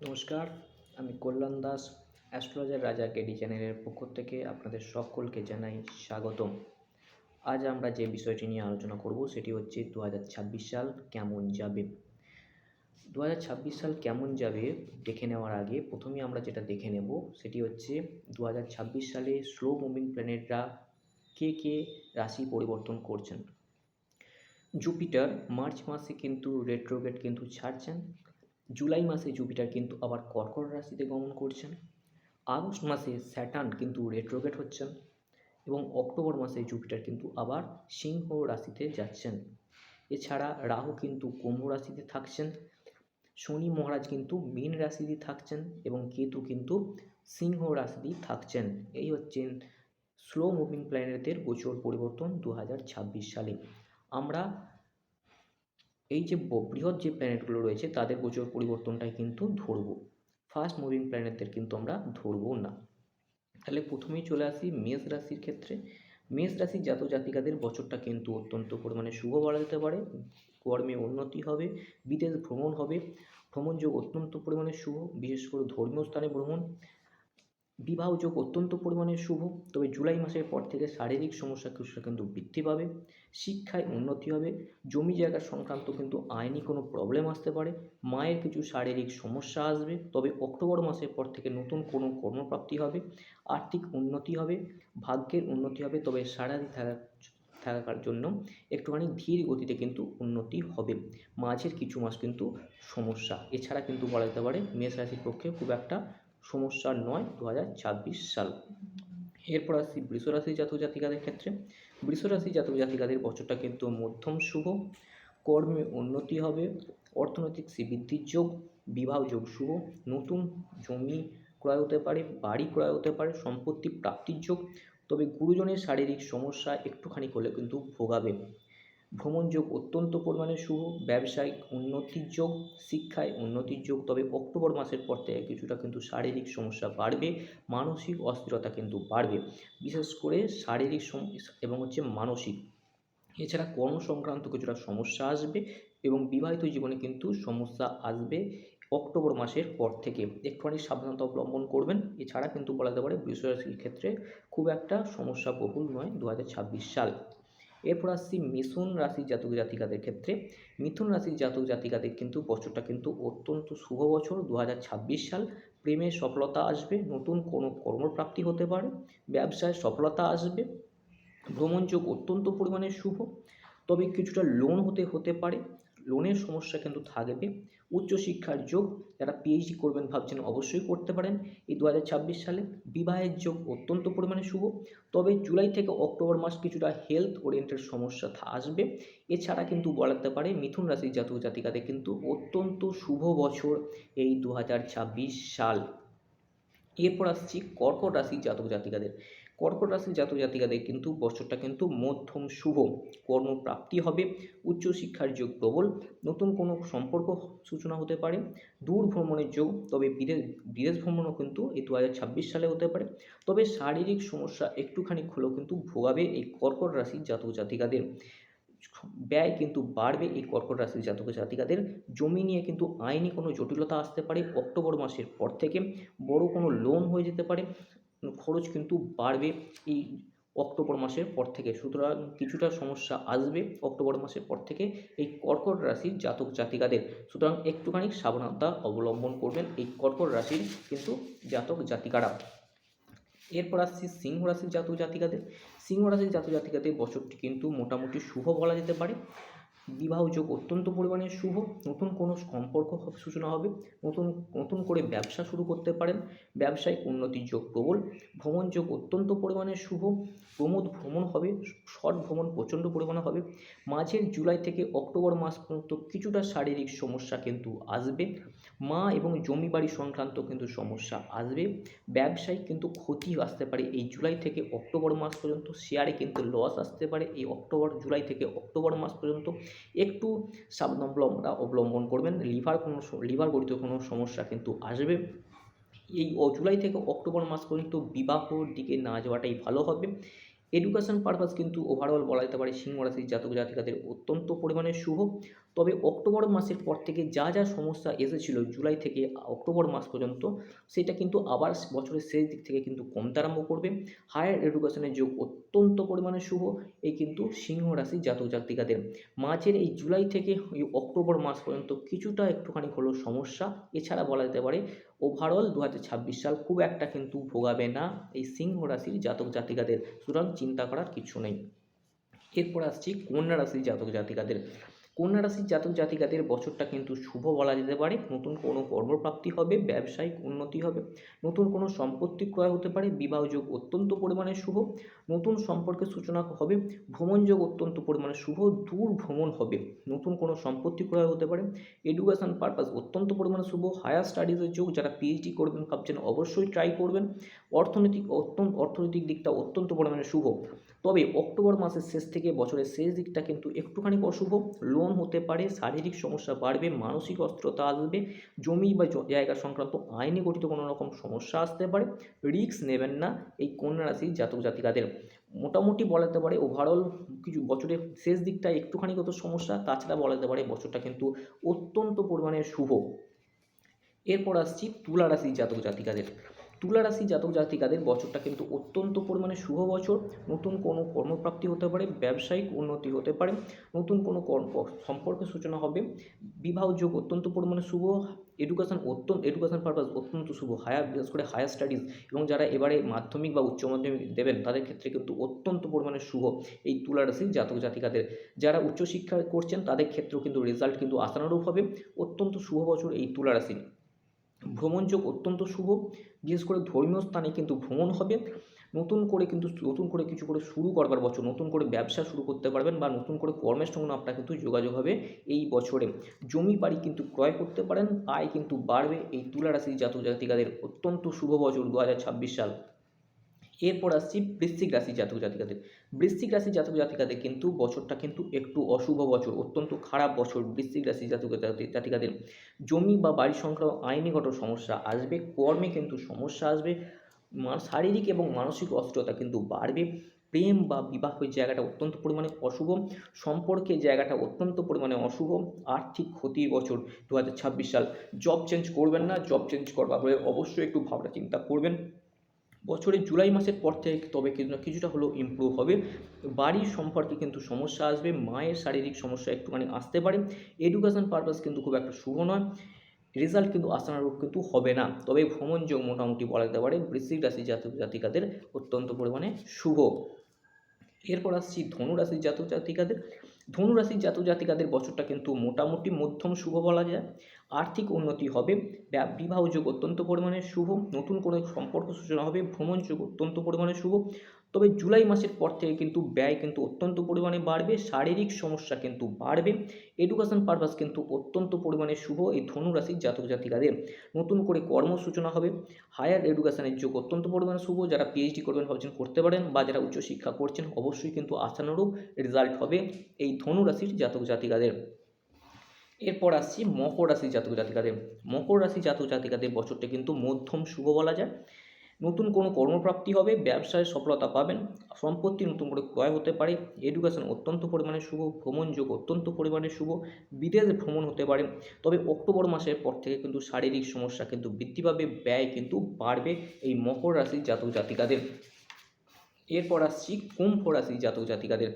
নমস্কার, আমি কল্যাণ দাস। অ্যাস্ট্রোলজার রাজা কেডি চ্যানেলের পক্ষ থেকে আপনাদের সকলকে জানাই স্বাগতম। আজ আমরা যে বিষয়টি নিয়ে আলোচনা করব সেটি হচ্ছে 2026 সাল কেমন যাবে। 2026 সাল কেমন যাবে দেখে নেওয়ার আগে প্রথমেই আমরা যেটা দেখে নেব সেটি হচ্ছে 2026 সালে স্লো মুভিং প্ল্যানেটরা কে রাশি পরিবর্তন করছেন। জুপিটার মার্চ মাসে কিন্তু রেট্রোগ্রেড কিন্তু ছাড়ছেন। জুলাই মাসে জুপিটার কিন্তু আবার কর্কট রাশিতে গমন করছেন। আগস্ট মাসে স্যাটার্ন কিন্তু রেট্রোগ্রেড হচ্ছেন এবং অক্টোবর মাসে জুপিটার কিন্তু আবার সিংহ রাশিতে যাচ্ছেন। এছাড়া রাহু কিন্তু কুম্ভ রাশিতে থাকছেন, শনি মহারাজ কিন্তু মীন রাশিতে থাকছেন এবং কেতু কিন্তু সিংহ রাশিতেই থাকছেন। এই হচ্ছেন স্লো মুভিং প্ল্যানেটদের গোচর পরিবর্তন 2026 সালে। আমরা এই যে বৃহৎ যে প্ল্যানেটগুলো রয়েছে তাদের গোচর পরিবর্তনটাই কিন্তু ধরব, ফাস্ট মুভিং প্ল্যানেটদের কিন্তু আমরা ধরবো না। তাহলে প্রথমেই চলে আসি মেষ রাশির ক্ষেত্রে। মেষ রাশির জাতক জাতিকাদের বছরটা কিন্তু অত্যন্ত পরিমাণে শুভ বলা যেতে পারে। কর্মে উন্নতি হবে, বিদেশ ভ্রমণ হবে, ভ্রমণযোগ অত্যন্ত পরিমাণে শুভ, বিশেষ করে ধর্মীয় স্থানে ভ্রমণ। বিবাহযোগ অত্যন্ত পরিমাণে শুভ, তবে জুলাই মাসের পর থেকে শারীরিক সমস্যা কিছুটা কিন্তু বৃদ্ধি পাবে। শিক্ষায় উন্নতি হবে, জমি জায়গা সংক্রান্ত কিন্তু আইনি কোনো প্রবলেম আসতে পারে, মায়ের কিছু শারীরিক সমস্যা আসবে। তবে অক্টোবর মাসের পর থেকে নতুন কোনো কর্মপ্রাপ্তি হবে, আর্থিক উন্নতি হবে, ভাগ্যের উন্নতি হবে। তবে সারাদিন থাকার জন্য একটুখানি ধীর গতিতে কিন্তু উন্নতি হবে। মাঝের কিছু মাস কিন্তু সমস্যা, এছাড়া কিন্তু বলা যেতে পারে মেষ রাশির পক্ষে খুব একটা সমস্যার নয় 2026 সাল। এরপর আসছি বৃষ রাশির জাতক জাতিকাদের ক্ষেত্রে। বৃষ রাশির জাতক জাতিকাদের বছরটা কিন্তু মধ্যম শুভ, কর্মে উন্নতি হবে, অর্থনৈতিক শ্রীবৃদ্ধির যোগ, বিবাহ যোগ শুভ, নতুন জমি ক্রয় হতে পারে, বাড়ি ক্রয় হতে পারে, সম্পত্তি প্রাপ্তির যোগ। তবে গুরুজনের শারীরিক সমস্যা একটুখানি করলে কিন্তু ভোগাবে। ভ্রমণ যোগ অত্যন্ত পরিমাণে শুভ, ব্যবসায়িক উন্নতির যোগ, শিক্ষায় উন্নতির যোগ। তবে অক্টোবর মাসের পর থেকে কিছুটা কিন্তু শারীরিক সমস্যা বাড়বে, মানসিক অস্থিরতা কিন্তু বাড়বে, বিশেষ করে শারীরিক এবং মানসিক। এছাড়া কর্ম সংক্রান্ত কিছুটা সমস্যা আসবে এবং বিবাহিত জীবনে কিন্তু সমস্যা আসবে অক্টোবর মাসের পর থেকে। একটুখানি সাবধানতা অবলম্বন করবেন। এছাড়া কিন্তু বলা যেতে পারে বৃষ রাশির ক্ষেত্রে খুব একটা সমস্যা বহুল নয় 2026 সাল। এরপর আসছি মিথুন রাশির জাতক জাতিকাদের ক্ষেত্রে। মিথুন রাশির জাতক জাতিকাদের কিন্তু বছরটা কিন্তু অত্যন্ত শুভ বছর 2026 সাল। প্রেমে সফলতা আসবে, নতুন কোনো কর্মপ্রাপ্তি হতে পারে, ব্যবসায় সফলতা আসবে, ভ্রমণ যোগ অত্যন্ত পরিমাণে শুভ। তবে কিছুটা লোন হতে পারে, লোনের সমস্যা কিন্তু থাকবে। উচ্চশিক্ষার যোগ, যারা পিএইচডি করবেন ভাবছেন অবশ্যই করতে পারেন এই 2026 সালে। বিবাহের যোগ অত্যন্ত পরিমাণে শুভ, তবে জুলাই থেকে অক্টোবর মাস কিছুটা হেলথ ওরিয়েন্টেড সমস্যা আসবে। এছাড়া কিন্তু বলা যেতে পারে মিথুন রাশির জাতক জাতিকাদের কিন্তু অত্যন্ত শুভ বছর এই 2026 সাল। এরপর আসছি কর্কট রাশির জাতক জাতিকাদের। কর্কট রাশির জাতক জাতিকাদের কিন্তু বছরটা কিন্তু মধ্যম শুভ, কর্মপ্রাপ্তি হবে, উচ্চশিক্ষার যোগ প্রবল, নতুন কোনো সম্পর্ক সূচনা হতে পারে, দূর ভ্রমণের যোগ। তবে বিদেশ ভ্রমণও কিন্তু এই 2026 সালে হতে পারে। তবে শারীরিক সমস্যা একটুখানি হলেও কিন্তু ভোগাবে এই কর্কট রাশির জাতক জাতিকাদের। ব্যয় কিন্তু বাড়বে এই কর্কট রাশির জাতক জাতিকাদের। জমি নিয়ে কিন্তু আইনি কোনো জটিলতা আসতে পারে অক্টোবর মাসের পর থেকে, বড় কোনো লোন হয়ে যেতে পারে, খরচ কিন্তু বাড়বে এই অক্টোবর মাসের পর থেকে। সুতরাং কিছুটা সমস্যা আসবে অক্টোবর মাসের পর থেকে এই কর্কট রাশির জাতক জাতিকাদের। সুতরাং একটুখানি সাবধানতা অবলম্বন করবেন এই কর্কট রাশির কিন্তু জাতক জাতিকারা। এরপর আসছি সিংহ রাশির জাতক জাতিকাদের। সিংহ রাশির জাতক জাতিকাদের বছরটি কিন্তু মোটামুটি শুভ বলা যেতে পারে। বিবাহ যোগ অত্যন্ত পরিমাণে শুভ, নতুন কোনো সম্পর্ক সূচনা হবে, নতুন নতুন করে ব্যবসা শুরু করতে পারেন, ব্যবসায়িক উন্নতির যোগ প্রবল, ভ্রমণ যোগ অত্যন্ত পরিমাণে শুভ, প্রমোদ ভ্রমণ হবে, শর্ট ভ্রমণ প্রচণ্ড পরিমাণে হবে। মাঝের জুলাই থেকে অক্টোবর মাস পর্যন্ত কিছুটা শারীরিক সমস্যা কিন্তু আসবে, মা এবং জমি বাড়ি সংক্রান্ত কিন্তু সমস্যা আসবে, ব্যবসায়িক কিন্তু ক্ষতি আসতে পারে এই জুলাই থেকে অক্টোবর মাস পর্যন্ত, শেয়ারে কিন্তু লস আসতে পারে এই জুলাই থেকে অক্টোবর মাস পর্যন্ত। একটু সাবধানতা অবলম্বন করবেন, লিভার গঠিত কোনো সমস্যা কিন্তু আসবে। এই জুলাই থেকে অক্টোবর মাস পর্যন্ত বিবাহর দিকে না যাওয়াটাই ভালো হবে। এডুকেশন পারপাস কিন্তু ওভারঅল বলা যেতে পারে সিংহ রাশির জাতক জাতিকাদের অত্যন্ত পরিমাণে শুভ। তবে অক্টোবর মাসের পর থেকে যা যা সমস্যা এসেছিল জুলাই থেকে অক্টোবর মাস পর্যন্ত, সেটা কিন্তু আবার বছরের শেষ দিক থেকে কিন্তু কমতে আরম্ভ করবে। হায়ার এডুকেশনের যোগ অত্যন্ত পরিমাণে শুভ এই কিন্তু সিংহ রাশির জাতক জাতিকাদের। মাঝের এই জুলাই থেকে এই অক্টোবর মাস পর্যন্ত কিছুটা একটুখানি হলেও সমস্যা, এছাড়া বলা যেতে পারে ওভারঅল 2026 সাল খুব একটা কিন্তু ভোগাবে না এই সিংহ রাশির জাতক জাতিকাদের, সুতরাং চিন্তা করার কিছু নেই। এরপর আসছি কন্যা রাশির জাতক জাতিকাদের। কন্যা রাশির জাতক জাতিকাদের বছরটা কিন্তু শুভ বলা যেতে পারে। নতুন কোনো কর্মপ্রাপ্তি হবে, ব্যবসায়িক উন্নতি হবে, নতুন কোনো সম্পত্তি ক্রয় হতে পারে, বিবাহযোগ অত্যন্ত পরিমাণে শুভ, নতুন সম্পর্কের সূচনা হবে, ভ্রমণযোগ অত্যন্ত পরিমাণে শুভ, দূর ভ্রমণ হবে, নতুন কোনো সম্পত্তি ক্রয় হতে পারে, এডুকেশন পারপাস অত্যন্ত পরিমাণে শুভ, হায়ার স্টাডিজের যোগ, যারা পিএইচডি করবেন ভাবছেন অবশ্যই ট্রাই করবেন, অর্থনৈতিক দিকটা অত্যন্ত পরিমাণে শুভ। তবে অক্টোবর মাসের শেষ থেকে বছরের শেষ দিকটা কিন্তু একটুখানি অশুভ, লোন হতে পারে, শারীরিক সমস্যা বাড়বে, মানসিক অস্থিরতা আসবে, জমি বা জায়গা সংক্রান্ত আইনি গঠিত কোনো রকম সমস্যা আসতে পারে। রিস্ক নেবেন না এই কন্যা রাশির জাতক জাতিকাদের। মোটামুটি বলা যেতে পারে ওভারঅল কিছু বছরের শেষ দিকটা একটুখানি কত সমস্যা, তাছাড়া বলা যেতে পারে বছরটা কিন্তু অত্যন্ত পরিমাণে শুভ। এরপর আসছি তুলা রাশির জাতক জাতিকাদের। তুলা রাশি জাতক জাতিকাদের বছরটা কিন্তু অত্যন্ত পরিমাণে শুভ বছর। নতুন কোনো কর্মপ্রাপ্তি হতে পারে, ব্যবসায়িক উন্নতি হতে পারে, নতুন কোনো সম্পর্কের সূচনা হবে, বিবাহ যোগ অত্যন্ত পরিমাণে শুভ, এডুকেশন পারপাস অত্যন্ত শুভ, বিশেষ করে হায়ার স্টাডিজ এবং যারা এবারে মাধ্যমিক বা উচ্চ মাধ্যমিক দেবেন তাদের ক্ষেত্রে কিন্তু অত্যন্ত পরিমাণে শুভ এই তুলা রাশির জাতক জাতিকাদের। যারা উচ্চশিক্ষা করছেন তাদের ক্ষেত্রেও কিন্তু রেজাল্ট কিন্তু আশানুরূপ হবে। অত্যন্ত শুভ বছর এই তুলা রাশির। ভ্রমণযোগ অত্যন্ত শুভ, বিশেষ করে ধর্মীয় স্থানে কিন্তু ভ্রমণ হবে, নতুন করে কিছু করে শুরু করবার বছর, নতুন করে ব্যবসা শুরু করতে পারবেন বা নতুন করে কর্মের সঙ্গে আপনার কিন্তু যোগাযোগ হবে এই বছরে। জমি বাড়ি কিন্তু ক্রয় করতে পারেন, আয় কিন্তু বাড়বে এই তুলা রাশির জাতক জাতিকাদের। অত্যন্ত শুভ বছর 2026 সাল। এরপর আসছি বৃশ্চিক রাশির জাতক জাতিকাদের। বৃশ্চিক রাশির জাতক জাতিকাদের কিন্তু বছরটা কিন্তু একটু অশুভ বছর, অত্যন্ত খারাপ বছর বৃশ্চিক রাশির জাতক জাতিকাদের। জমি বা বাড়ি সংক্রান্ত আইনিগত সমস্যা আসবে, কর্মে কিন্তু সমস্যা আসবে, শারীরিক এবং মানসিক অস্থিরতা কিন্তু বাড়বে, প্রেম বা বিবাহের জায়গাটা অত্যন্ত পরিমাণে অশুভ, সম্পর্কের জায়গাটা অত্যন্ত পরিমাণে অশুভ, আর্থিক ক্ষতির বছর 2026 সাল। জব চেঞ্জ করবেন না, জব চেঞ্জ করবার হলে অবশ্যই একটু ভাবনা চিন্তা করবেন। বছরের জুলাই মাসের পর থেকে তবে কিছুটা হলেও ইমপ্রুভ হবে। বাড়ির সম্পর্কে কিন্তু সমস্যা আসবে, মায়ের শারীরিক সমস্যা একটুখানি আসতে পারে, এডুকেশন পারপাস কিন্তু খুব একটা শুভ নয়, রেজাল্ট কিন্তু আশানুরূপ কিন্তু হবে না। তবে ভ্রমণ যোগ মোটামুটি বলা যেতে পারে বৃশ্চিক রাশি জাতক জাতিকাদের অত্যন্ত পরিমাণে শুভ। এরপর আসছি ধনুরাশির জাতক জাতিকাদের। ধনুরাশির জাতক জাতিকাদের বছরটা কিন্তু মোটামুটি মধ্যম শুভ বলা যায়। আর্থিক উন্নতি হবে, বিবাহ যোগ অত্যন্ত পরিমাণে শুভ, নতুন কোনো সম্পর্ক সূচনা হবে, ভ্রমণ যোগ অত্যন্ত পরিমাণে শুভ। তবে জুলাই মাসের পর থেকে কিন্তু ব্যয় কিন্তু অত্যন্ত পরিমাণে বাড়বে, শারীরিক সমস্যা কিন্তু বাড়বে, এডুকেশন পারপাস কিন্তু অত্যন্ত পরিমাণে শুভ এই ধনুরাশির জাতক জাতিকাদের। নতুন করে কর্ম সূচনা হবে, হায়ার এডুকেশনের যোগ অত্যন্ত পরিমাণে শুভ, যারা পিএইচডি করবেন ভাবছেন করতে পারেন বা যারা উচ্চশিক্ষা করছেন অবশ্যই কিন্তু আশানুরূপ রেজাল্ট হবে এই ধনুরাশির জাতক জাতিকাদের। এরপর আসছি মকর রাশির জাতক জাতিকাদের। মকর রাশির জাতক জাতিকাদের বছরটা কিন্তু মধ্যম শুভ বলা যায়। নতুন কোনো কর্মপ্রাপ্তি হবে, ব্যবসায় সফলতা পাবেন, সম্পত্তি নতুন করে ক্রয় হতে পারে, এডুকেশন অত্যন্ত পরিমাণে শুভ, ভ্রমণ যোগ অত্যন্ত পরিমাণে শুভ, বিদেশ ভ্রমণ হতে পারে। তবে অক্টোবর মাসের পর থেকে কিন্তু শারীরিক সমস্যা কিন্তু বৃদ্ধি পাবে, ব্যয় কিন্তু বাড়বে এই মকর রাশির জাতক জাতিকাদের। এরপর আসছি কুম্ভ রাশির জাতক জাতিকাদের।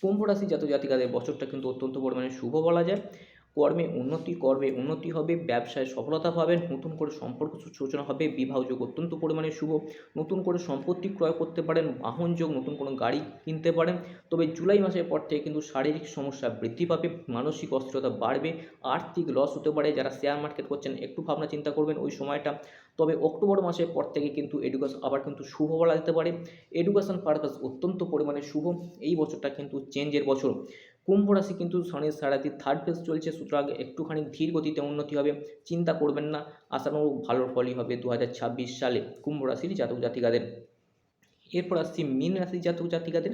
কুম্ভ রাশির জাতক জাতিকাদের বছরটা কিন্তু অত্যন্ত পরিমাণে শুভ বলা যায়। কর্মে উন্নতি হবে, ব্যবসায় সফলতা পাবেন, নতুন করে সম্পর্ক সূচনা হবে, বিবাহ যোগ অত্যন্ত পরিমাণে শুভ, নতুন করে সম্পত্তি ক্রয় করতে পারেন, বাহন যোগ, নতুন কোনো গাড়ি কিনতে পারেন। তবে জুলাই মাসের পর থেকে কিন্তু শারীরিক সমস্যা বৃদ্ধি পাবে, মানসিক অস্থিরতা বাড়বে, আর্থিক লস হতে পারে, যারা শেয়ার মার্কেট করছেন একটু ভাবনা চিন্তা করবেন ওই সময়টা। তবে অক্টোবর মাসের পর থেকে কিন্তু এডুকেশন আবার কিন্তু শুভ বলা যেতে পারে, এডুকেশন পারপাস অত্যন্ত পরিমাণে শুভ। এই বছরটা কিন্তু চেঞ্জের বছর। কুম্ভ রাশি কিন্তু শনির সাড়াতে থার্ড ফেজ চলছে, সুতরাং একটুখানি ধীর গতিতে উন্নতি হবে, চিন্তা করবেন না, আশানুরূপ ভালো ফলই হবে 2026 সালে কুম্ভ রাশির জাতক জাতিকাদের। এরপর আসছি মীন রাশির জাতক জাতিকাদের।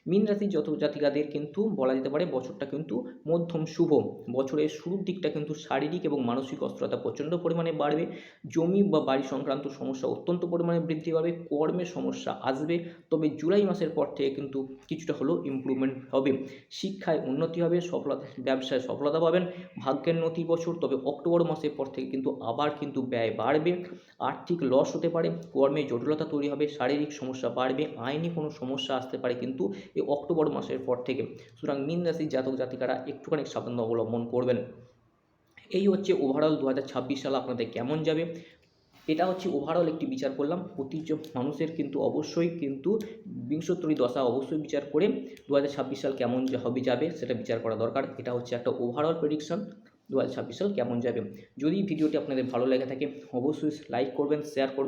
মীন রাশির জাতক-জাতিকাদের কিন্তু বলা যেতে পারে বছরটা কিন্তু মধ্যম শুভ। বছরের শুরুর দিকটা কিন্তু শারীরিক এবং মানসিক অস্থিরতা প্রচণ্ড পরিমাণে বাড়বে। জমি বা বাড়ি সংক্রান্ত সমস্যা অত্যন্ত পরিমাণে বৃদ্ধি পাবে। কর্মে সমস্যা আসবে, তবে জুলাই মাসের পর থেকে কিন্তু কিছুটা হলেও ইমপ্রুভমেন্ট হবে। শিক্ষায় উন্নতি হবে, ব্যবসায় সফলতা পাবেন। ভাগ্যের নতি বছর, তবে অক্টোবর মাসের পর থেকে কিন্তু আবার কিন্তু ব্যয় বাড়বে। আর্থিক লস হতে পারে, কর্মে জটিলতা তৈরি হবে, শারীরিক সমস্যা বাড়বে, আইনি কোনো সমস্যা আসতে পারে কিন্তু এই অক্টোবর মাসের পর থেকে। সুতরাং মীন রাশির জাতক জাতিকারা একটুখানি সাবধানতা অবলম্বন করবেন। এই হচ্ছে ওভারঅল 2026 সাল আপনাদের কেমন যাবে। এটা হচ্ছে ওভারঅল একটি বিচার করলাম। প্রতিটি মানুষের কিন্তু অবশ্যই কিন্তু বিংশোত্তরী দশা অবশ্যই বিচার করে 2026 সাল কেমন যাবে সেটা বিচার করা দরকার। এটা হচ্ছে একটা ওভারঅল প্রেডিকশন 2026 সাল কেমন যাবে। যদি ভিডিওটি আপনাদের ভালো লেগে থাকে অবশ্যই লাইক করবেন, শেয়ার করবেন।